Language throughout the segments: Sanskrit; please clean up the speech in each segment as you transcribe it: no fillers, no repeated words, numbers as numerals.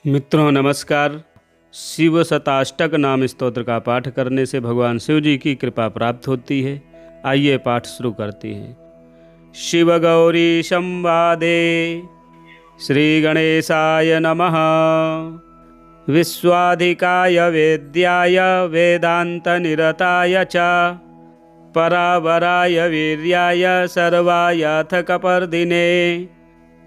मित्रों नमस्कार। शिव शताष्टक नाम स्तोत्र का पाठ करने से भगवान शिव जी की कृपा प्राप्त होती है। आइए पाठ शुरू करते हैं। शिव गौरी संवादे श्री गणेशाय नमः। विश्वाधिकाय वेद्याय वेदांत निरताय च परावराय वीर्याय सर्वायथ कपर्दिने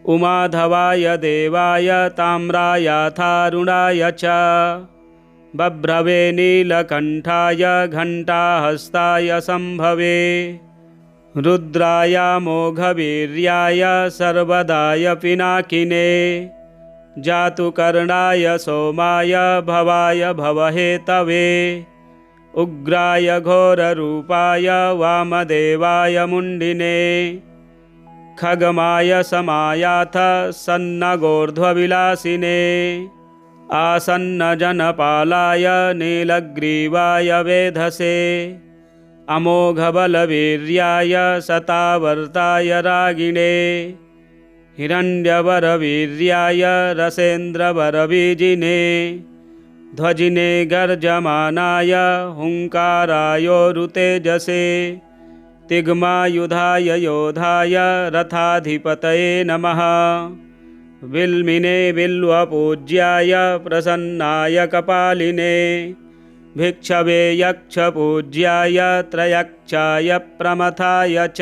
उमाधवाय देवाय ताम्रायाथारुणाय च बभ्रवे नीलकण्ठाय घण्टाहस्ताय संभवे रुद्राय मोघवीर्याय सर्वदाय पिनाकिने जातुकर्णाय सोमाय भवाय भवहेतवे उग्राय घोररूपाय वामदेवाय मुण्डिने खगमाय समायाथ सन्नगोर्ध्वविलासिने आसन्नजनपालाय नीलग्रीवाय वेधसे अमोघबलवीर्याय शतावर्ताय रागिणे हिरण्यवरवीर्याय रसेन्द्रवरबीजिने ध्वजिने गर्जमानाय हुङ्कारायोरुतेजसे तिग्मायुधाय योधाय रथाधिपतये नमः विल्मिने बिल्वपूज्याय प्रसन्नाय कपालिने भिक्षवे यक्षपूज्याय त्रयक्षाय प्रमथाय च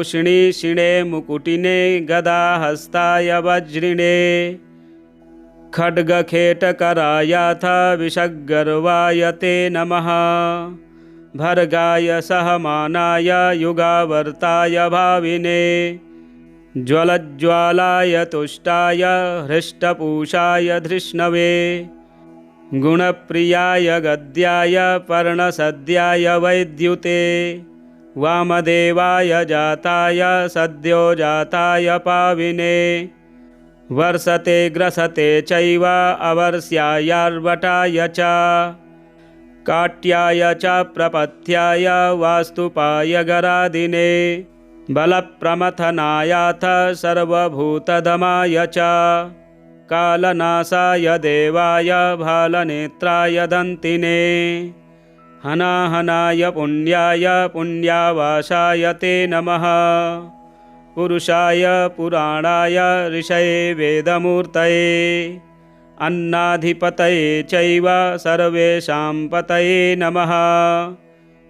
उष्णीषिणे मुकुटिने गदाहस्ताय वज्रिणे खड्गखेटकरायाथ विषग्गर्वाय ते नमः भर्गाय सहमानाय युगावर्ताय भाविने ज्वलज्ज्वालाय तुष्टाय हृष्टपूषाय धृष्णवे गुणप्रियाय गद्याय पर्णसद्याय वैद्युते वामदेवाय जाताय सद्यो जाताय पाविने वर्षते ग्रसते चैव अवर्ष्यायार्वटाय च काट्याय च प्रपथ्याय वास्तुपाय गरादिने बलप्रमथनायाथ सर्वभूतदमाय च कालनाशाय देवाय भालनेत्राय दन्तिने हनाहनाय पुण्याय पुण्यावासाय ते नमः पुरुषाय पुराणाय ऋषये वेदमूर्तये अन्नाधिपतये चैव सर्वेषां पतये नमः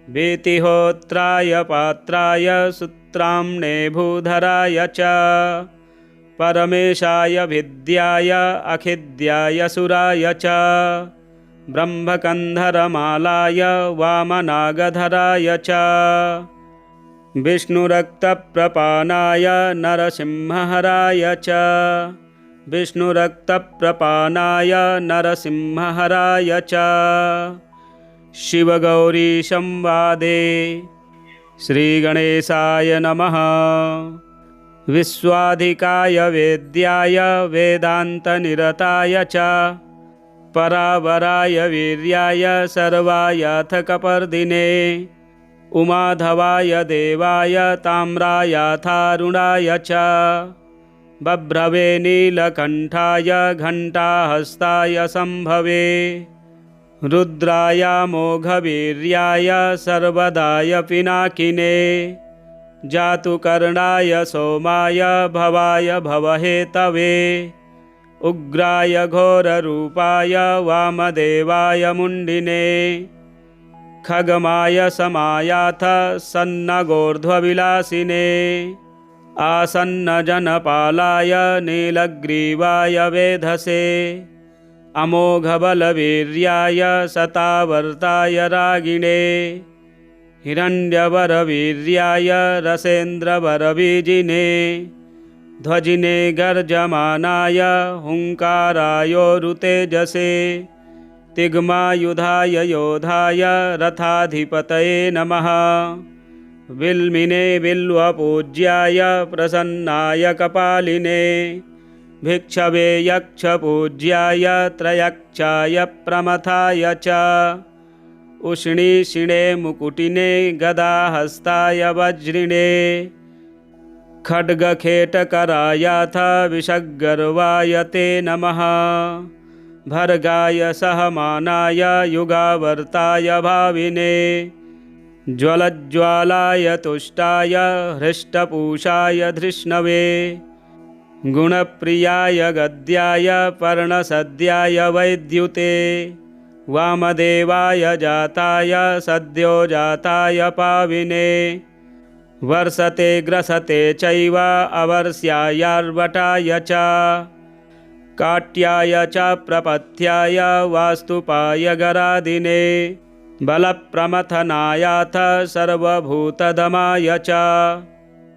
वेतिहोत्राय पात्राय सूत्राम्ने भूधराय च परमेशाय विद्याय अखिद्याय सुराय च ब्रह्मकन्धरमालाय वामनागधराय च विष्णुरक्तप्रपानाय नरसिंहहराय च विष्णुरक्तप्रपानाय नरसिंहहराय च शिवगौरी संवादे श्रीगणेशाय नमः। विश्वाधिकाय वेद्याय वेदान्तनिरताय च परावराय वीर्याय सर्वायथ कपर्दिने उमाधवाय देवाय ताम्रायाथारुणाय च बभ्रवे नीलकण्ठाय घण्टाहस्ताय संभवे रुद्राय मोघवीर्याय सर्वदाय पिनाकिने जातुकर्णाय सोमाय भवाय भवहेतवे उग्राय घोररूपाय वामदेवाय मुण्डिने खगमाय समायाथ सन्नगोर्ध्वविलासिने आसन्नजनपालाय नीलग्रीवाय वेधसे अमोघबलवीर्याय शतावर्ताय रागिणे हिरण्यवरवीर्याय रसेन्द्रवरबीजिने ध्वजिने गर्जमानाय हुङ्कारायोरुतेजसे तिग्मायुधाय योधाय रथाधिपतये नमः विल्मिने बिल्वपूज्याय प्रसन्नाय कपालिने भिक्षवे यक्षपूज्याय त्रयक्षाय प्रमथाय च उष्णीषिणे मुकुटिने गदाहस्ताय वज्रिणे खड्गखेटकरायाथ विषग्गर्वाय ते नमः। भर्गाय सहमानाय युगावर्ताय भाविने। ज्वलज्ज्वालाय तुष्टाय हृष्टपूषाय धृष्णवे। गुणप्रियाय गद्याय पर्णसद्याय वैद्युते। वामदेवाय जाताय सद्यो जाताय पाविने। वर्षते ग्रसते चैव अवर्ष्यायार्वटाय च। काट्याय च प्रपथ्याय वास्तुपाय गरादिने। बलप्रमथनायाथ सर्वभूतदमाय च।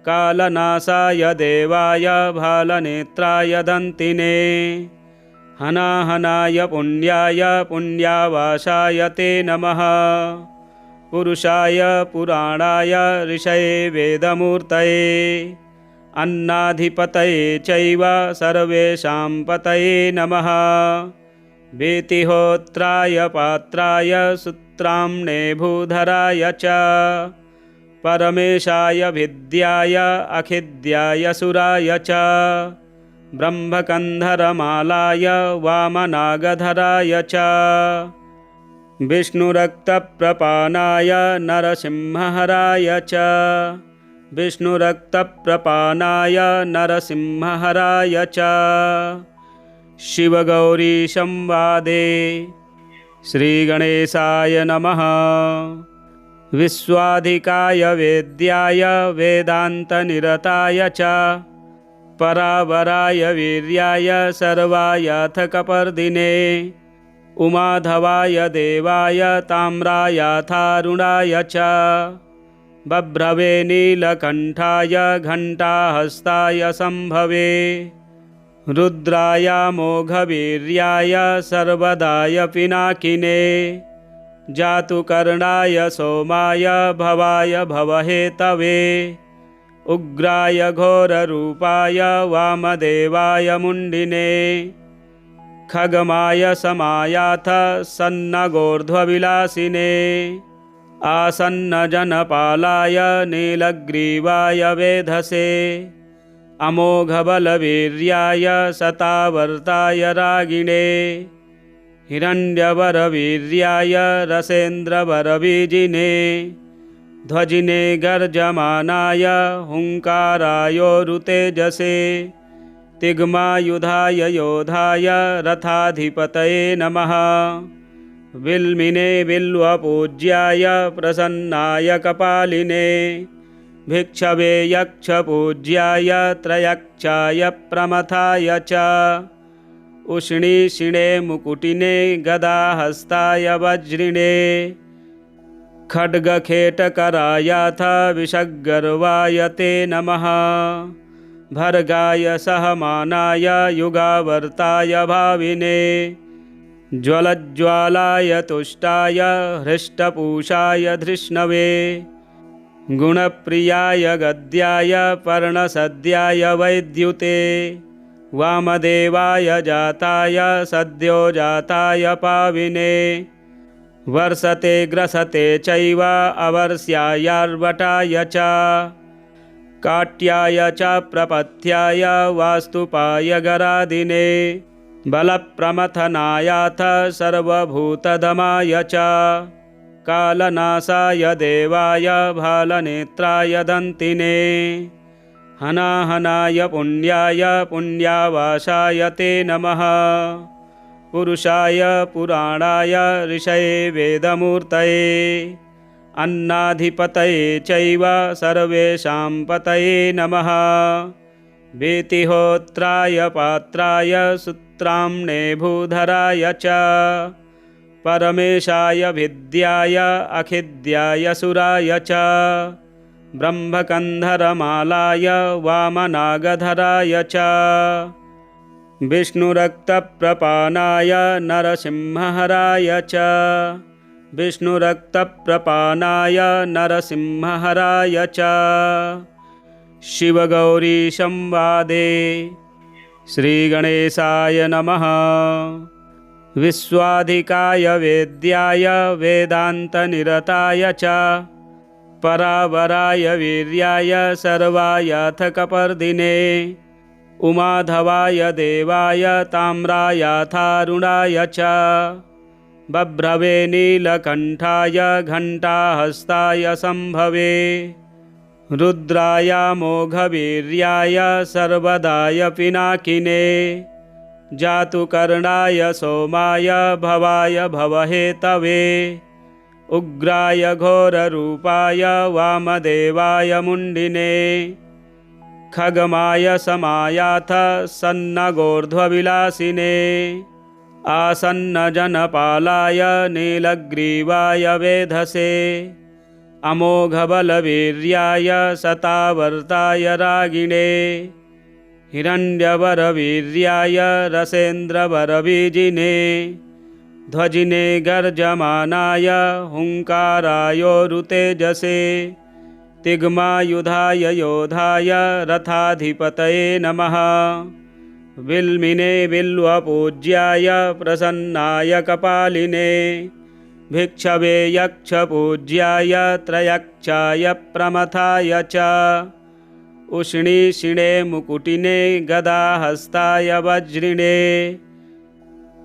कालनाशाय देवाय भालनेत्राय दन्तिने। हनाहनाय पुण्याय पुण्यावासाय ते नमः। पुरुषाय पुराणाय ऋषये वेदमूर्तये। अन्नाधिपतये चैव सर्वेषां पतये नमः। वेतिहोत्राय पात्राय सूत्राम्ने भूधराय च। परमेशाय विद्याय अखिद्याय सुराय च। ब्रह्मकन्धरमालाय वामनागधराय च। विष्णुरक्तप्रपानाय नरसिंहहराय च। विष्णुरक्तप्रपानाय नरसिंहहराय च। शिवगौरी संवादे। श्रीगणेशाय नमः। विश्वाधिकाय वेद्याय वेदान्तनिरताय च। परावराय वीर्याय सर्वायाथ कपर्दिने। उमाधवाय देवाय ताम्रायाथारुणाय च। बभ्रवे नीलकण्ठाय घण्टाहस्ताय सम्भवे। रुद्राय मोघवीर्याय सर्वदाय पिनाकिने। जातुकर्णाय सोमाय भवाय भवहेतवे। उग्राय घोररूपाय वामदेवाय मुण्डिने। खगमाय समायाथ सन्नगोर्ध्वविलासिने। आसन्नजनपालाय नीलग्रीवाय वेधसे। अमोघबलवीर्याय शतावर्ताय रागिणे। हिरण्यवरवीर्याय रसेन्द्रवरबीजिने। ध्वजिने गर्जमानाय हुङ्कारायोरुतेजसे। तिग्मायुधाय योधाय रथाधिपतये नमः। विल्मिने बिल्वपूज्याय प्रसन्नाय कपालिने। भिक्षवे यक्षपूज्याय त्रयक्षाय प्रमथाय च। उष्णीषिणे मुकुटिने गदाहस्ताय वज्रिणे। खड्गखेटकरायाथ विषग्गर्वाय ते नमः। भर्गाय सहमानाय युगावर्ताय भाविने। ज्वलज्ज्वालाय तुष्टाय हृष्टपूषाय धृष्णवे। गुणप्रियाय गद्याय पर्णसद्याय वैद्युते। वामदेवाय जाताय सद्यो जाताय पाविने। वर्षते ग्रसते चैव अवर्ष्यायार्वटाय च। काट्याय च प्रपथ्याय वास्तुपाय गरादिने। बलप्रमथनायाथ सर्वभूतदमाय च। कालनाशाय देवाय भालनेत्राय दन्तिने। हनाहनाय पुण्याय पुण्यावासाय ते नमः। पुरुषाय पुराणाय ऋषये वेदमूर्तये। अन्नाधिपतये चैव सर्वेषां पतये नमः। वेतिहोत्राय पात्राय सूत्राम्ने भूधराय च। परमेशाय विद्याय अखिद्याय सुराय च। ब्रह्मकन्धरमालाय वामनागधराय च। विष्णुरक्तप्रपानाय नरसिंहहराय च। विष्णुरक्तप्रपानाय नरसिंहहराय च। शिवगौरी संवादे। श्रीगणेशाय नमः। विश्वाधिकाय वेद्याय वेदान्तनिरताय च। परावराय वीर्याय सर्वायाथ कपर्दिने उमाधवाय देवाय ताम्रायाथारुणाय च बभ्रवे नीलकण्ठाय घण्टाहस्ताय सम्भवे रुद्राय मोघवीर्याय सर्वदाय पिनाकिने जातुकर्णाय सोमाय भवाय भवहेतवे उग्राय घोररूपाय वामदेवाय मुण्डिने खगमाय समायाथ सन्नगोर्ध्वविलासिने आसन्नजनपालाय नीलग्रीवाय वेधसे अमोघबलवीर्याय शतावर्ताय रागिणे हिरण्यवरवीर्याय रसेन्द्रवरबीजिने ध्वजिने गर्जमानाय हुङ्कारायोरुतेजसे तिग्मायुधाय योधाय रथाधिपतये नमः विल्मिने बिल्वपूज्याय प्रसन्नाय कपालिने भिक्षवे यक्षपूज्याय त्रयक्षाय प्रमथाय च उष्णीषिणे मुकुटिने गदाहस्ताय वज्रिणे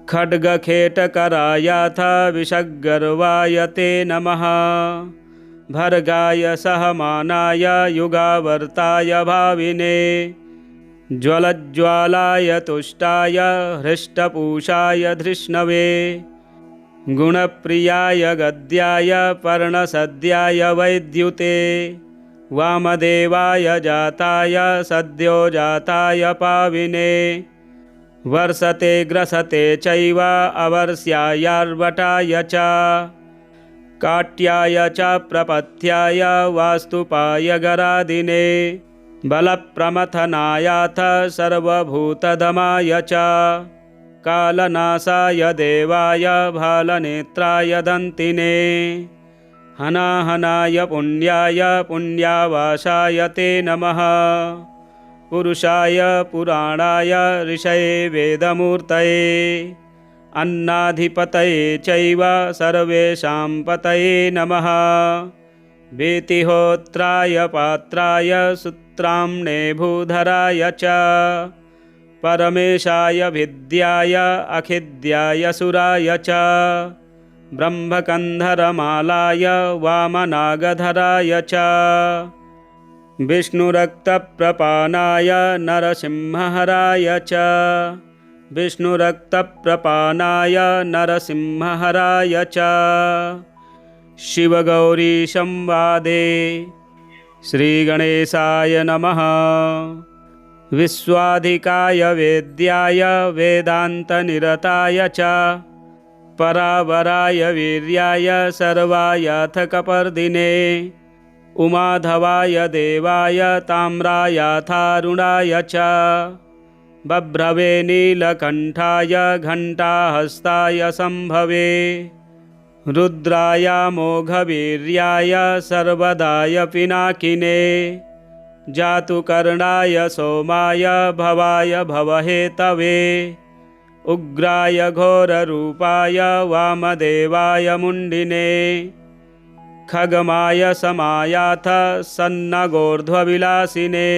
खड्गखेटकरायाथ विषग्गर्वाय ते नमः भर्गाय सहमानाय युगावर्ताय भाविने ज्वलज्ज्वालाय तुष्टाय हृष्टपूषाय धृष्णवे गुणप्रियाय गद्याय पर्णसद्याय वैद्युते वामदेवाय जाताय सद्यो जाताय पाविने वर्षते ग्रसते चैव अवर्ष्यायार्वटाय च काट्याय च प्रपथ्याय वास्तुपाय गरादिने बलप्रमथनायाथ सर्वभूतदमाय च कालनाशाय देवाय भालनेत्राय दन्तिने हनाहनाय पुण्याय पुण्यावासाय ते नमः पुरुषाय पुराणाय ऋषये वेदमूर्तये अन्नाधिपतये चैव सर्वेषां पतये नमः वीतिहोत्राय पात्राय सूत्राम्ने भूधराय च परमेशाय विद्याय अखिद्याय सुराय च ब्रह्मकन्धरमालाय वामनागधराय च विष्णुरक्तप्रपानाय नरसिंहहराय च विष्णुरक्तप्रपानाय नरसिंहहराय च शिवगौरीसंवादे श्रीगणेशाय नमः विश्वाधिकाय वेद्याय वेदान्तनिरताय च परावराय वीर्याय सर्वायाथ कपर्दिने उमाधवाय देवाय ताम्रायाथारुणाय च बभ्रवे नीलकण्ठाय घण्टाहस्ताय सम्भवे रुद्राय मोघवीर्याय सर्वदाय पिनाकिने जातुकर्णाय सोमाय भवाय भवहेतवे उग्राय घोररूपाय वामदेवाय मुण्डिने खगमाय समायाथ सन्नगोर्ध्वविलासिने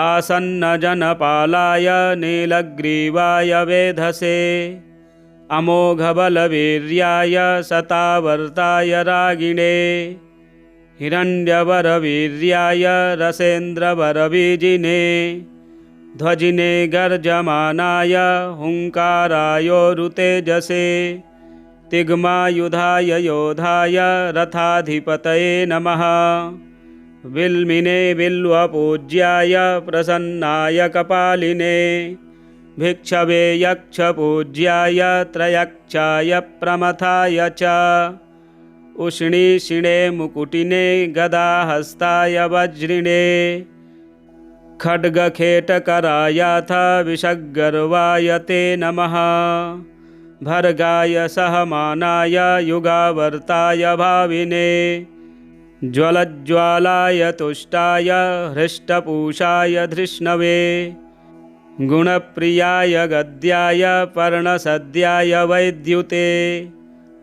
आसन्नजनपालाय नीलग्रीवाय वेधसे अमोघबलवीर्याय शतावर्ताय रागिणे हिरण्यवरवीर्याय रसेन्द्रवरबीजिने ध्वजिने गर्जमानाय हुङ्कारायोरुतेजसे तिग्मायुधाय योधाय रथाधिपतये नमः विल्मिने बिल्वपूज्याय प्रसन्नाय कपालिने भिक्षवे यक्षपूज्याय त्रयक्षाय प्रमथाय च उष्णीषिणे मुकुटिने गदाहस्ताय वज्रिणे खड्गखेटकरायाथ विषग्गर्वाय ते नमः भर्गाय सहमानाय युगावर्ताय भाविने ज्वलज्ज्वालाय तुष्टाय हृष्टपूषाय धृष्णवे गुणप्रियाय गद्याय पर्णसद्याय वैद्युते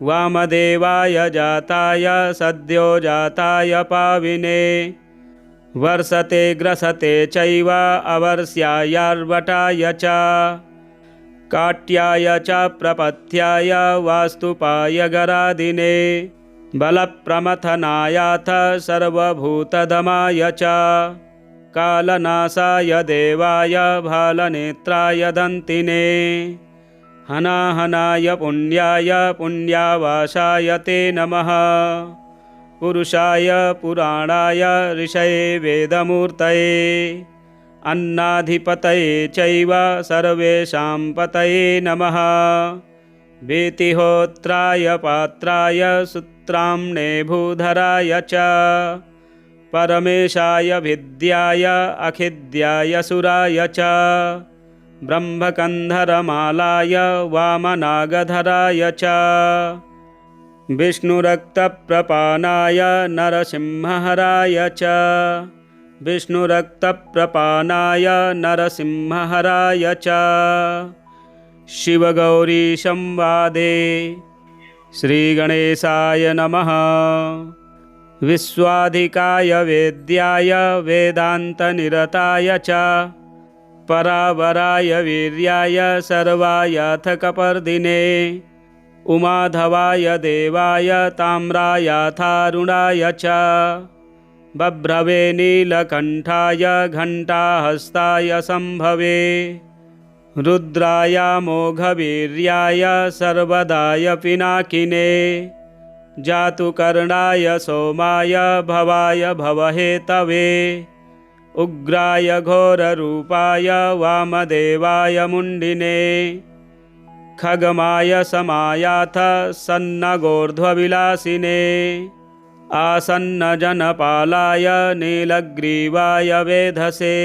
वामदेवाय जाताय सद्यो जाताय पाविने वर्षते ग्रसते चैव अवर्ष्यायार्वटाय च काट्याय च प्रपथ्याय वास्तुपाय गरादिने बलप्रमथनायाथ सर्वभूतदमाय च कालनाशाय देवाय भालनेत्राय दन्तिने हनाहनाय पुण्याय पुण्यावासाय ते नमः पुरुषाय पुराणाय ऋषये वेदमूर्तये अन्नाधिपतये चैव सर्वेषां पतये नमः वीतिहोत्राय पात्राय सूत्राम्ने भूधराय च परमेशाय विद्याय अखिद्याय सुराय च ब्रह्मकन्धरमालाय वामनागधराय च विष्णुरक्तप्रपानाय नरसिंहहराय च विष्णुरक्तप्रपानाय नरसिंहहराय च शिवगौरी संवादे। श्रीगणेशाय नमः। विश्वाधिकाय वेद्याय वेदान्तनिरताय च परावराय वीर्याय सर्वायाथ कपर्दिने उमाधवाय देवाय ताम्रायाथारुणाय च बभ्रवे नीलकण्ठाय घण्टाहस्ताय सम्भवे रुद्राय मोघवीर्याय सर्वदाय पिनाकिने जातुकर्णाय सोमाय भवाय भवहेतवे उग्राय घोररूपाय वामदेवाय मुण्डिने खगमाय समायाथ सन्नगोर्ध्वविलासिने आसन्नजनपालाय नीलग्रीवाय वेधसे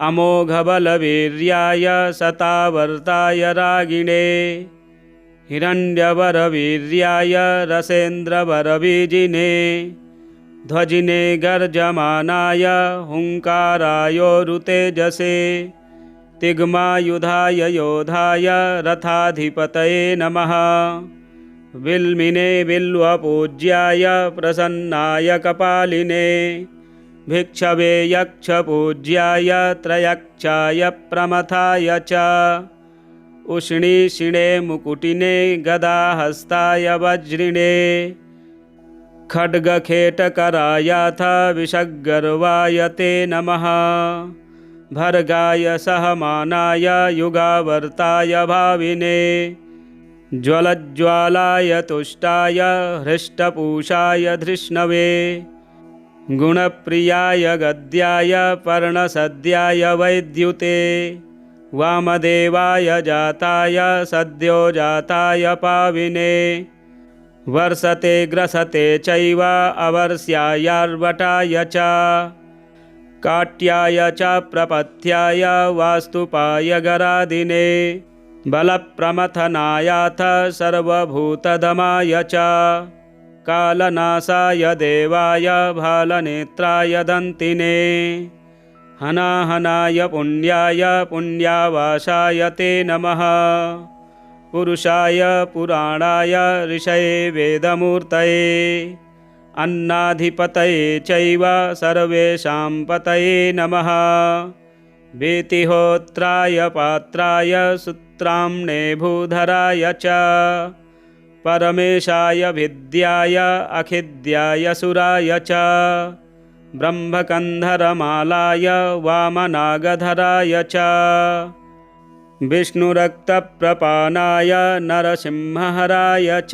अमोघबलवीर्याय शतावर्ताय रागिणे हिरण्यवरवीर्याय रसेन्द्रवरबीजिने ध्वजिने गर्जमानाय हुङ्कारायोरुतेजसे तिग्मायुधाय योधाय रथाधिपतये नमः विल्मिने बिल्वपूज्याय प्रसन्नाय कपालिने भिक्षवे यक्षपूज्याय त्रयक्षाय प्रमथाय च उष्णीषिणे मुकुटिने गदाहस्ताय वज्रिणे खड्गखेटकरायाथ विषग्गर्वाय ते नमः भर्गाय सहमानाय युगावर्ताय भाविने ज्वलज्ज्वालाय तुष्टाय हृष्टपूषाय धृष्णवे गुणप्रियाय गद्याय पर्णसद्याय वैद्युते वामदेवाय जाताय सद्यो जाताय पाविने वर्षते ग्रसते चैव अवर्ष्यायार्वटाय च काट्याय च प्रपथ्याय वास्तुपाय गरादिने बलप्रमथनायाथ सर्वभूतदमाय च कालनाशाय देवाय भालनेत्राय दन्तिने हनाहनाय पुण्याय पुण्यावासाय ते नमः पुरुषाय पुराणाय ऋषये वेदमूर्तये अन्नाधिपतये चैव सर्वेषां पतये नमः वीतिहोत्राय पात्राय सूत्राम्ने भूधराय च परमेशाय विद्याय अखिद्याय सुराय च ब्रह्मकन्धरमालाय वामनागधराय च विष्णुरक्तप्रपानाय नरसिंहहराय च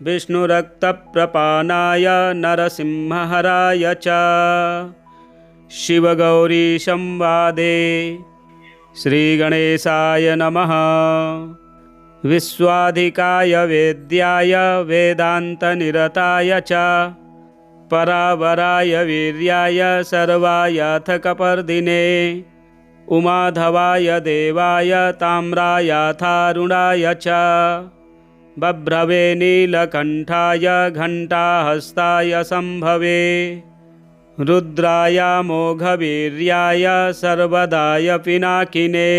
विष्णुरक्तप्रपानाय नरसिंहहराय च शिवगौरी संवादे। श्रीगणेशाय नमः। विश्वाधिकाय वेद्याय वेदान्तनिरताय च परावराय वीर्याय सर्वायाथ कपर्दिने उमाधवाय देवाय ताम्रायाथारुणाय च बभ्रवे नीलकण्ठाय घण्टाहस्ताय सम्भवे रुद्राय मोघवीर्याय सर्वदाय पिनाकिने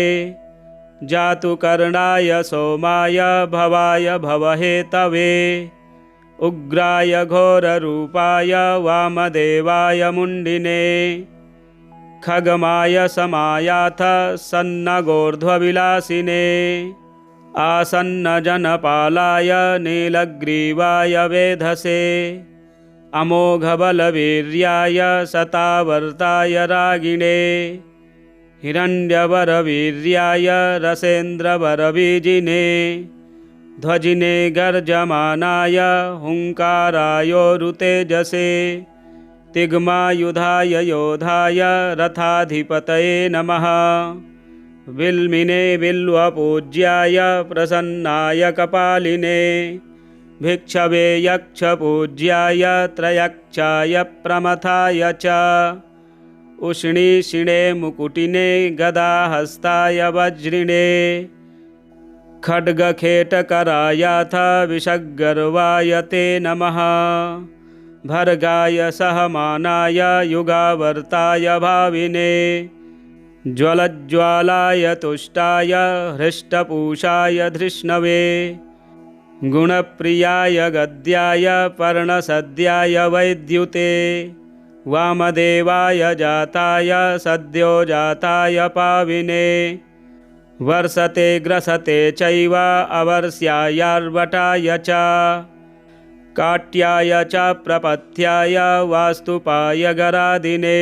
जातुकर्णाय सोमाय भवाय भवहेतवे उग्राय घोररूपाय वामदेवाय मुण्डिने खगमाय समायाथ सन्नगोर्ध्वविलासिने आसन्नजनपालाय नीलग्रीवाय वेधसे अमोघबलवीर्याय शतावर्ताय रागिणे हिरण्यवरवीर्याय रसेन्द्रवरबीजिने ध्वजिने गर्जमानाय हुङ्कारायोरुतेजसे तिग्मायुधाय योधाय रथाधिपतये नमः विल्मिने बिल्वपूज्याय प्रसन्नाय कपालिने भिक्षवे यक्षपूज्याय त्रयक्षाय प्रमथाय च उष्णीषिणे मुकुटिने गदाहस्ताय वज्रिणे खड्गखेटकरायाथ विषग्गर्वाय ते नमः भर्गाय सहमानाय युगावर्ताय भाविने ज्वलज्ज्वालाय तुष्टाय हृष्टपूषाय धृष्णवे गुणप्रियाय गद्याय पर्णसद्याय वैद्युते वामदेवाय जाताय सद्यो जाताय पाविने वर्षते ग्रसते चैव अवर्ष्यायार्वटाय च काट्याय च प्रपथ्याय वास्तुपाय गरादिने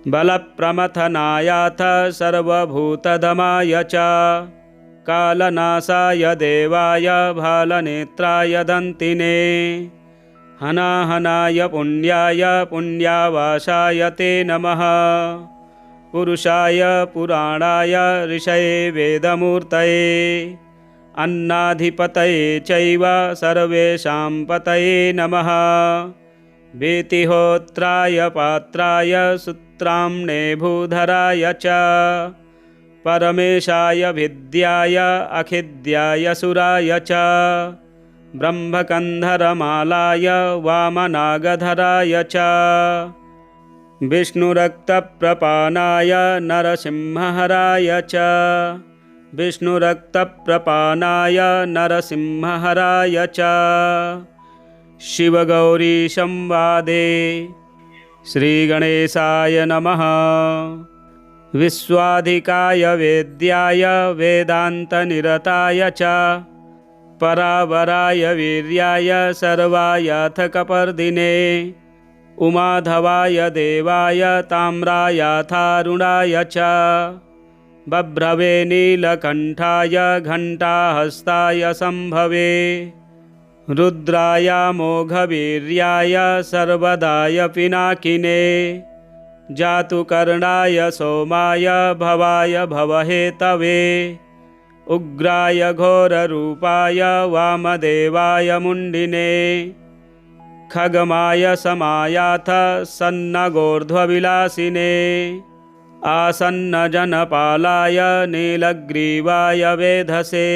बलप्रमथनायाथ सर्वभूतदमाय च कालनाशाय देवाय भालनेत्राय दन्तिने हनाहनाय पुण्याय पुण्यावासाय ते नमः पुरुषाय पुराणाय ऋषये वेदमूर्तये अन्नाधिपतये चैव सर्वेषां पतये नमः वेतिहोत्राय पात्राय सूत्राम्ने भूधराय च परमेशाय विद्याय अखिद्याय सुराय च ब्रह्मकन्धरमालाय वामनागधराय च विष्णुरक्तप्रपानाय नरसिंहहराय च विष्णुरक्तप्रपानाय नरसिंहहराय च शिवगौरी संवादे श्रीगणेशाय नमः विश्वाधिकाय वेद्याय वेदान्तनिरताय च परावराय वीर्याय सर्वायाथ कपर्दिने उमाधवाय देवाय ताम्रायाथारुणाय च बभ्रवे नीलकण्ठाय घण्टाहस्ताय सम्भवे रुद्राय मोघवीर्याय सर्वदाय पिनाकिने जातुकर्णाय सोमाय भवाय भवहेतवे उग्राय घोररूपाय वामदेवाय मुण्डिने खगमाय समायाथ सन्नगोर्ध्वविलासिने आसन्नजनपालाय नीलग्रीवाय वेधसे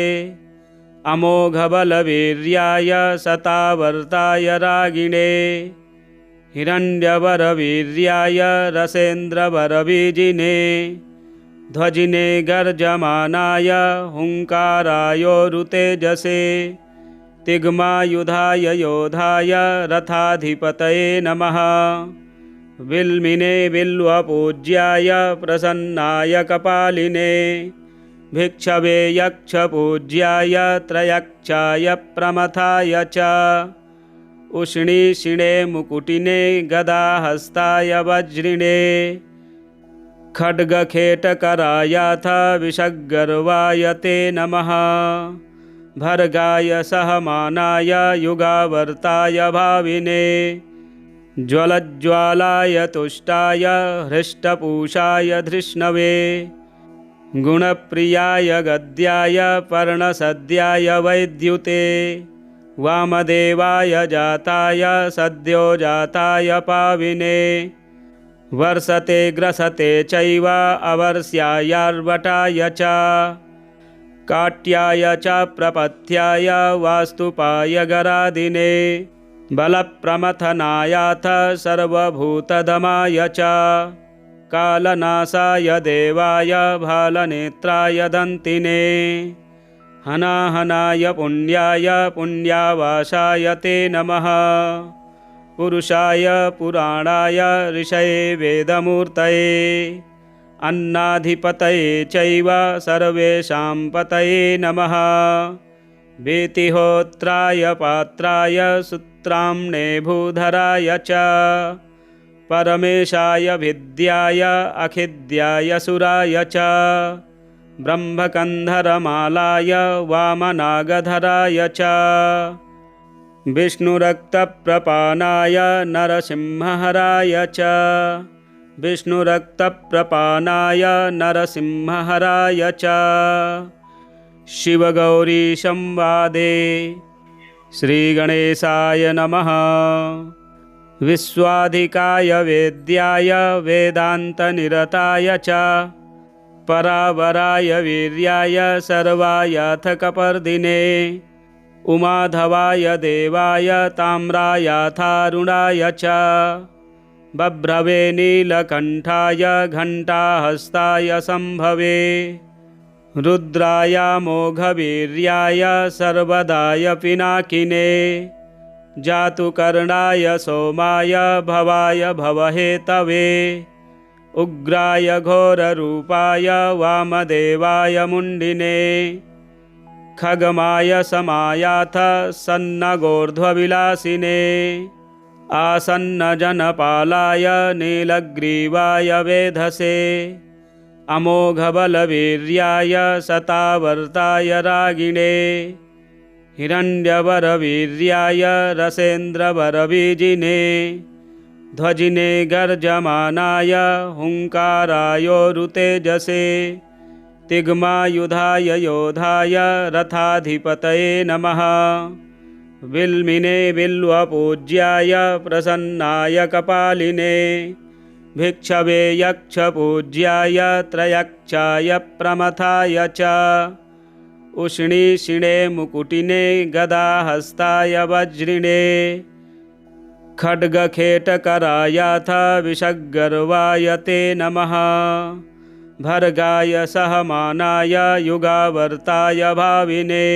अमोघबलवीर्याय शतावर्ताय रागिणे हिरण्यवरवीर्याय रसेन्द्रवरबीजिने ध्वजिने गर्जमानाय हुङ्कारायोरुतेजसे तिग्मायुधाय योधाय रथाधिपतये नमः विल्मिने बिल्वपूज्याय प्रसन्नाय कपालिने भिक्षवे यक्षपूज्याय त्रयक्षाय प्रमथाय च उष्णीषिणे मुकुटिने गदाहस्ताय वज्रिणे खड्गखेटकरायाथ विषग्गर्वाय ते नमः भर्गाय सहमानाय युगावर्ताय भाविने ज्वलज्ज्वालाय तुष्टाय हृष्टपूषाय धृष्णवे गुणप्रियाय गद्याय पर्णसद्याय वैद्युते वामदेवाय जाताय सद्यो जाताय पाविने वर्षते ग्रसते चैव अवर्ष्यायार्वटाय च काट्याय च प्रपथ्याय वास्तुपाय गरादिने बलप्रमथनायाथ सर्वभूतदमाय च कालनाशाय देवाय भालनेत्राय दन्तिने हनाहनाय पुण्याय पुण्यावासाय ते नमः पुरुषाय पुराणाय ऋषये वेदमूर्तये अन्नाधिपतये चैव सर्वेषां पतये नमः वेतिहोत्राय पात्राय सूत्राम्ने भूधराय च परमेशाय विद्याय अखिद्याय सुराय च ब्रह्मकन्धरमालाय वामनागधराय च विष्णुरक्तप्रपानाय नरसिंहहराय च विष्णुरक्तप्रपानाय नरसिंहहराय च शिवगौरी संवादे श्रीगणेशाय नमः विश्वाधिकाय वेद्याय वेदान्तनिरताय च परावराय वीर्याय सर्वायाथ कपर्दिने उमाधवाय देवाय ताम्रायाथारुणाय च बभ्रवे नीलकण्ठाय घण्टाहस्ताय संभवे रुद्राय मोघवीर्याय सर्वदाय पिनाकिने जातुकर्णाय सोमाय भवाय भवहेतवे उग्राय घोररूपाय वामदेवाय मुण्डिने खगमाय समायाथ सन्नगोर्ध्वविलासिने आसन्नजनपालाय नीलग्रीवाय वेधसे अमोघबलवीर्याय शतावर्ताय रागिणे हिरण्यवरवीर्याय रसेन्द्रवरबीजिने ध्वजिने गर्जमानाय हुङ्कारायोरुतेजसे तिग्मायुधाय योधाय रथाधिपतये नमः विल्मिने बिल्वपूज्याय प्रसन्नाय कपालिने भिक्षवे यक्षपूज्याय त्रयक्षाय प्रमथाय च उष्णीषिणे मुकुटिने गदाहस्ताय वज्रिणे खड्गखेटकरायाथ विषग्गर्वाय ते नमः भर्गाय सहमानाय युगावर्ताय भाविने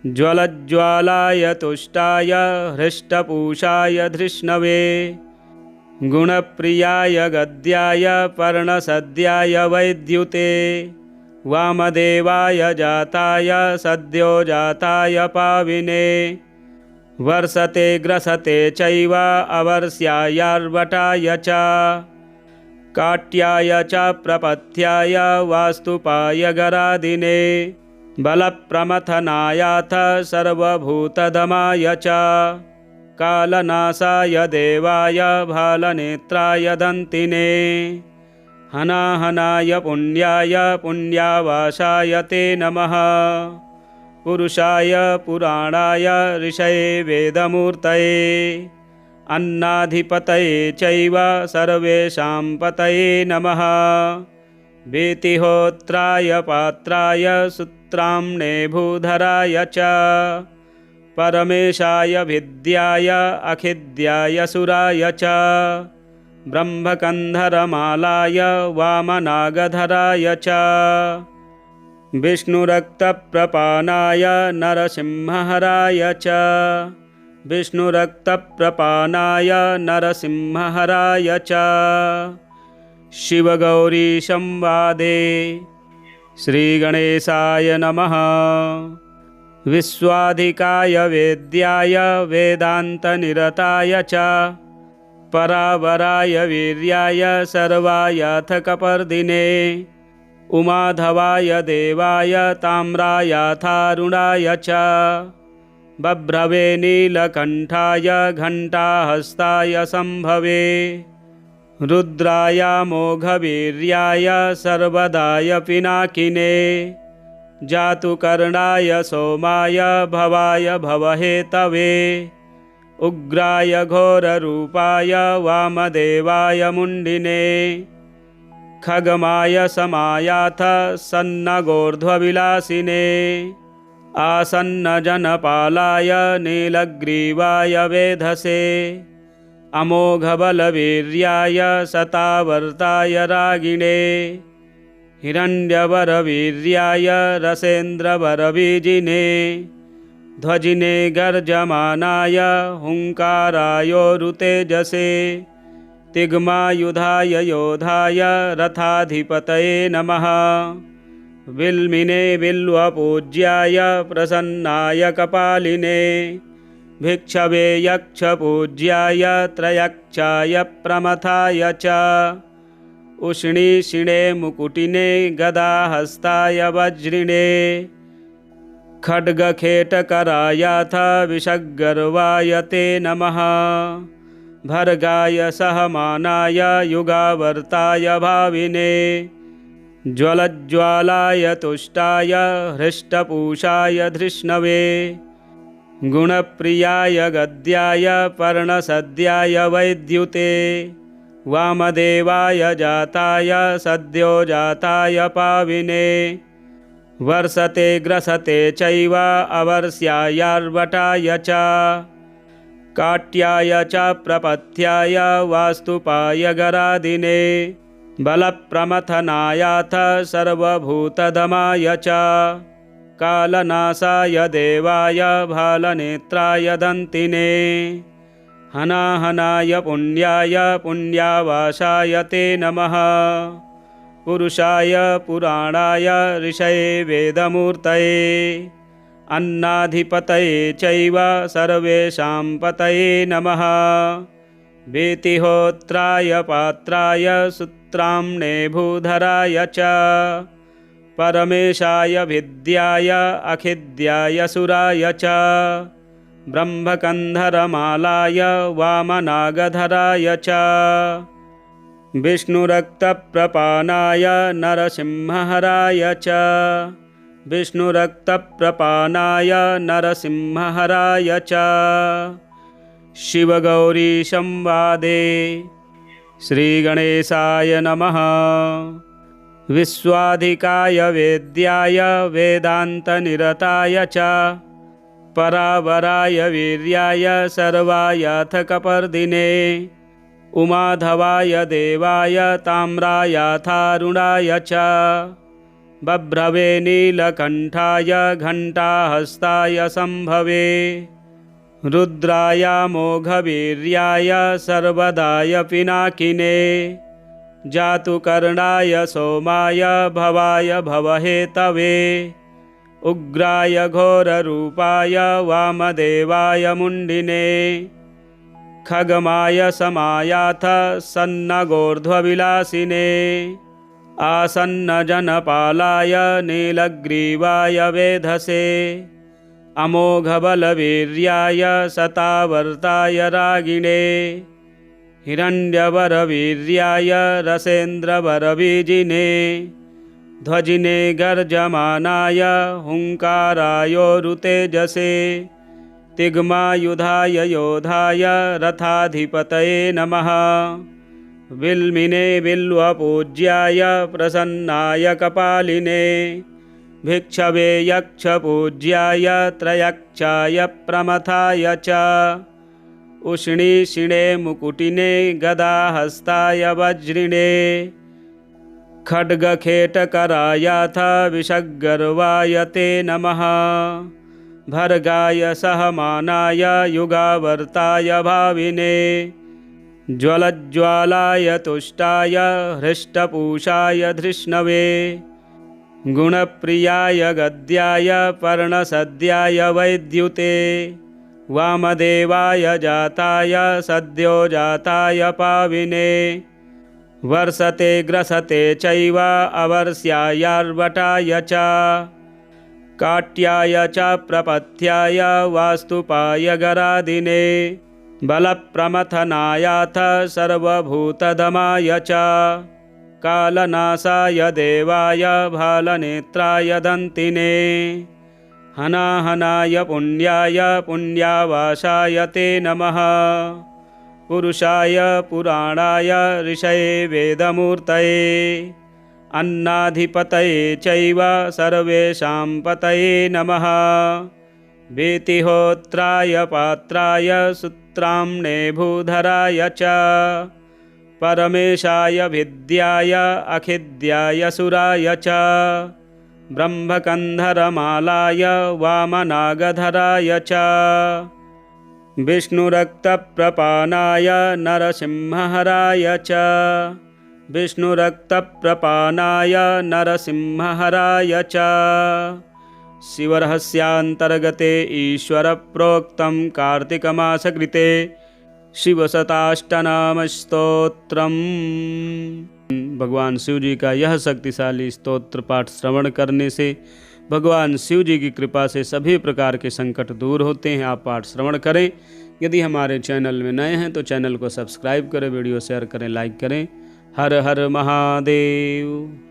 ज्वलज्ज्वालाय तुष्टाय हृष्टपूषाय धृष्णवे गुणप्रियाय गद्याय पर्णसद्याय वैद्युते वामदेवाय जाताय सद्यो जाताय पाविने वर्षते ग्रसते चैव अवर्ष्यायार्वटाय च काट्याय च प्रपथ्याय वास्तुपाय गरादिने बलप्रमथनायाथ सर्वभूतदमाय च कालनाशाय देवाय भालनेत्राय दन्तिने हनाहनाय पुण्याय पुण्यावासाय ते नमः पुरुषाय पुराणाय ऋषये वेदमूर्तये अन्नाधिपतये चैव सर्वेषां पतये नमः वेतिहोत्राय पात्राय सूत्राम्ने भूधराय च परमेशाय विद्याय अखिद्याय सुराय च ब्रह्मकन्धरमालाय वामनागधराय च विष्णुरक्तप्रपानाय नरसिंहहराय च विष्णुरक्तप्रपानाय नरसिंहहराय च शिवगौरी संवादे श्रीगणेशाय नमः विश्वाधिकाय वेद्याय वेदान्तनिरताय च परावराय वीर्याय सर्वायाथ कपर्दिने उमाधवाय देवाय ताम्रायाथारुणाय च बभ्रवे नीलकण्ठाय घण्टाहस्ताय संभवे रुद्राय मोघवीर्याय सर्वदाय पिनाकिने जातुकर्णाय सोमाय भवाय भवहेतवे उग्राय घोररूपाय वामदेवाय मुण्डिने खगमाय समायाथ सन्नगोर्ध्वविलासिने आसन्नजनपालाय नीलग्रीवाय वेधसे अमोघबलवीर्याय शतावर्ताय रागिणे हिरण्यवरवीर्याय रसेन्द्रवरबीजिने ध्वजिने गर्जमानाय हुङ्कारायोरुतेजसे तिग्मायुधाय योधाय रथाधिपतये नमः। विल्मिने बिल्वपूज्याय प्रसन्नाय कपालिने भिक्षवे यक्षपूज्याय त्रयक्षाय प्रमथाय च उष्णीषिणे मुकुटिने गदाहस्ताय वज्रिणे खड्गखेटकरायाथ विषग्गर्वाय ते नमः। भर्गाय सहमानाय युगावर्ताय भाविने ज्वलज्ज्वालाय तुष्टाय हृष्टपूषाय धृष्णवे गुणप्रियाय गद्याय पर्णसद्याय वैद्युते वामदेवाय जाताय सद्यो जाताय पाविने वर्षते ग्रसते चैव अवर्ष्यायार्वटाय च काट्याय च प्रपथ्याय वास्तुपाय गरादिने बलप्रमथनायाथ सर्वभूतदमाय च कालनाशाय देवाय भालनेत्राय दन्तिने हनाहनाय पुण्याय पुण्यावासाय ते नमः। पुरुषाय पुराणाय ऋषये वेदमूर्तये अन्नाधिपतये चैव सर्वेषां पतये नमः। वीतिहोत्राय पात्राय सूत्राम्ने भूधराय च परमेशाय विद्याय अखिद्याय सुराय च ब्रह्मकन्धरमालाय वामनागधराय च विष्णुरक्तप्रपानाय नरसिंहहराय च विष्णुरक्तप्रपानाय नरसिंहहराय च शिवगौरी संवादे। श्रीगणेशाय नमः। विश्वाधिकाय वेद्याय वेदान्तनिरताय च परावराय वीर्याय सर्वायाथकपर्दिने उमाधवाय देवाय ताम्रायाथारुणाय च बभ्रवे नीलकण्ठाय घण्टाहस्ताय सम्भवे रुद्राय मोघवीर्याय सर्वदाय पिनाकिने जातुकर्णाय सोमाय भवाय भवहेतवे उग्राय घोररूपाय वामदेवाय मुण्डिने खगमाय समायाथ सन्नगोर्ध्वविलासिने आसन्नजनपालाय नीलग्रीवाय वेधसे अमोघबलवीर्याय शतावर्ताय रागिणे हिरण्यवरवीर्याय रसेन्द्रवरबीजिने ध्वजिने गर्जमानाय हुङ्कारायोरुतेजसे तिग्मायुधाय योधाय रथाधिपतये नमः। विल्मिने बिल्वपूज्याय प्रसन्नाय कपालिने भिक्षवे यक्षपूज्याय त्रयक्षाय प्रमथाय च उष्णीषिणे मुकुटिने गदाहस्ताय वज्रिणे खड्गखेटकरायाथ विषग्गर्वाय ते नमः। भर्गाय सहमानाय युगावर्ताय भाविने ज्वलज्ज्वालाय तुष्टाय हृष्टपूषाय धृष्णवे गुणप्रियाय गद्याय पर्णसद्याय वैद्युते वामदेवाय जाताय सद्यो जाताय पाविने वर्षते ग्रसते चैव अवर्ष्यायार्वटाय च काट्याय च प्रपथ्याय वास्तुपाय गरादिने बलप्रमथनायाथ सर्वभूतदमाय च कालनाशाय देवाय भालनेत्राय दन्तिने हनाहनाय पुण्याय पुण्यावासाय ते नमः। पुरुषाय पुराणाय ऋषये वेदमूर्तये अन्नाधिपतये चैव सर्वेषां पतये नमः। वीतिहोत्राय पात्राय सूत्राम्ने स्तोत्राम्ने भूधराय च परमेशाय विद्याय अखिद्याय सुराय च ब्रह्मकन्धरमालाय वामनागधराय च विष्णुरक्तप्रपानाय नरसिंहहराय च विष्णुरक्तप्रपानाय नरसिंहहराय च शिवरहस्यान्तर्गते ईश्वरप्रोक्तं कार्तिकमासकृते शिवशताष्टनाम स्तोत्रम। भगवान शिव जी का यह शक्तिशाली स्तोत्र पाठ श्रवण करने से भगवान शिव जी की कृपा से सभी प्रकार के संकट दूर होते हैं। आप पाठ श्रवण करें। यदि हमारे चैनल में नए हैं तो चैनल को सब्सक्राइब करें, वीडियो शेयर करें, लाइक करें। हर हर महादेव।